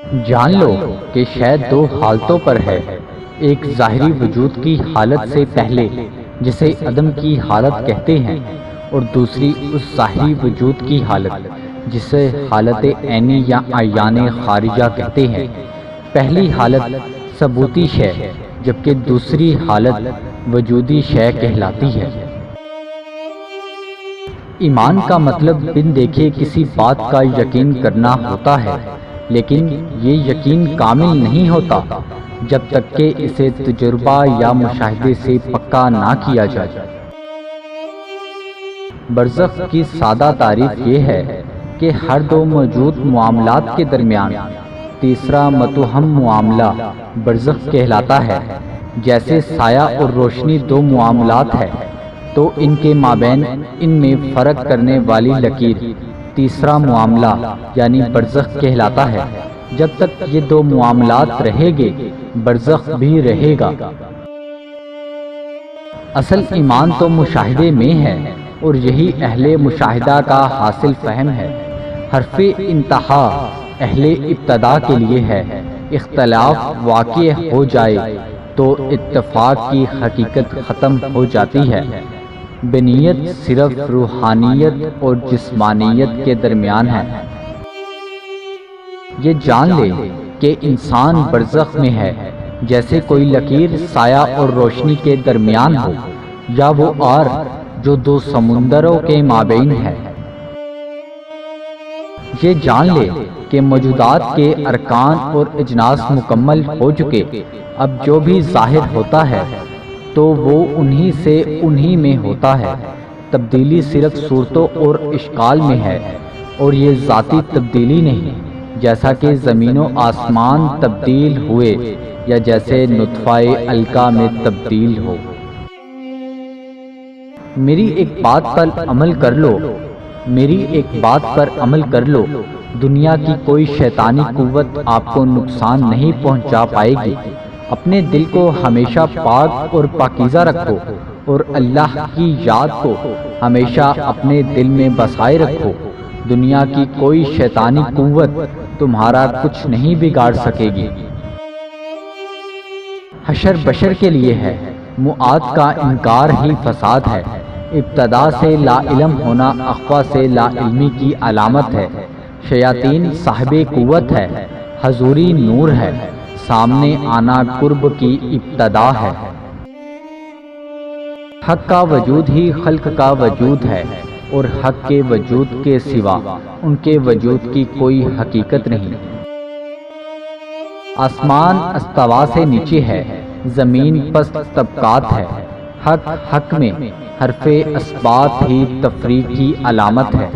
جان لو کہ شاید دو حالتوں پر ہے، ایک ظاہری وجود کی حالت سے پہلے جسے عدم کی حالت کہتے ہیں، اور دوسری اس ظاہری وجود کی حالت جسے حالت عینی یا عیان خارجہ کہتے ہیں۔ پہلی حالت ثبوتی شے جبکہ دوسری حالت وجودی شے کہلاتی ہے۔ ایمان کا مطلب بن دیکھے کسی بات کا یقین کرنا ہوتا ہے، لیکن یہ یقین کامل نہیں ہوتا جب تک کہ اسے تجربہ یا مشاہدے سے پکا نہ کیا جائے۔ برزخ کی سادہ تعریف یہ ہے کہ ہر دو موجود معاملات کے درمیان تیسرا متوہم معاملہ برزخ کہلاتا ہے۔ جیسے سایہ اور روشنی دو معاملات ہے تو ان کے مابین ان میں فرق کرنے والی لکیر تیسرا معاملہ یعنی برزخ کہلاتا ہے۔ جب تک یہ دو معاملات رہے گے برزخ بھی رہے گا۔ اصل ایمان تو مشاہدے میں ہے اور یہی اہل مشاہدہ کا حاصل فہم ہے۔ حرف انتہا اہل ابتدا کے لیے ہے۔ اختلاف واقع ہو جائے تو اتفاق کی حقیقت ختم ہو جاتی ہے۔ بنیت صرف روحانیت اور جسمانیت کے درمیان ہے۔ یہ جان لے کہ انسان برزخ میں ہے، جیسے کوئی لکیر سایہ اور روشنی کے درمیان ہو، یا وہ آر جو دو سمندروں کے مابین ہے۔ یہ جان لے کہ موجودات کے ارکان اور اجناس مکمل ہو چکے، اب جو بھی ظاہر ہوتا ہے تو وہ انہی سے انہی میں ہوتا ہے۔ تبدیلی صرف صورتوں اور اشکال میں ہے اور یہ ذاتی تبدیلی نہیں، جیسا کہ زمین و آسمان تبدیل ہوئے یا جیسے نطفہ علقہ میں تبدیل ہو۔ میری ایک بات پر عمل کر لو، میری ایک بات پر عمل کر لو، دنیا کی کوئی شیطانی قوت آپ کو نقصان نہیں پہنچا پائے گی۔ اپنے دل کو ہمیشہ پاک اور پاکیزہ رکھو اور اللہ کی یاد کو ہمیشہ اپنے دل میں بسائے رکھو۔ دنیا کی کوئی شیطانی قوت تمہارا کچھ نہیں بگاڑ سکے گی۔ حشر بشر کے لیے ہے، معاد کا انکار ہی فساد ہے۔ ابتدا سے لا علم ہونا اخفا سے لا علمی کی علامت ہے۔ شیاطین صاحب قوت ہے، حضوری نور ہے، سامنے آنا قرب کی ابتدا ہے۔ حق کا وجود ہی خلق کا وجود ہے اور حق کے وجود کے سوا ان کے وجود کی کوئی حقیقت نہیں۔ آسمان استوا سے نیچے ہے، زمین پست طبقات ہے۔ حق حق میں حرف اثبات ہی تفریق کی علامت ہے۔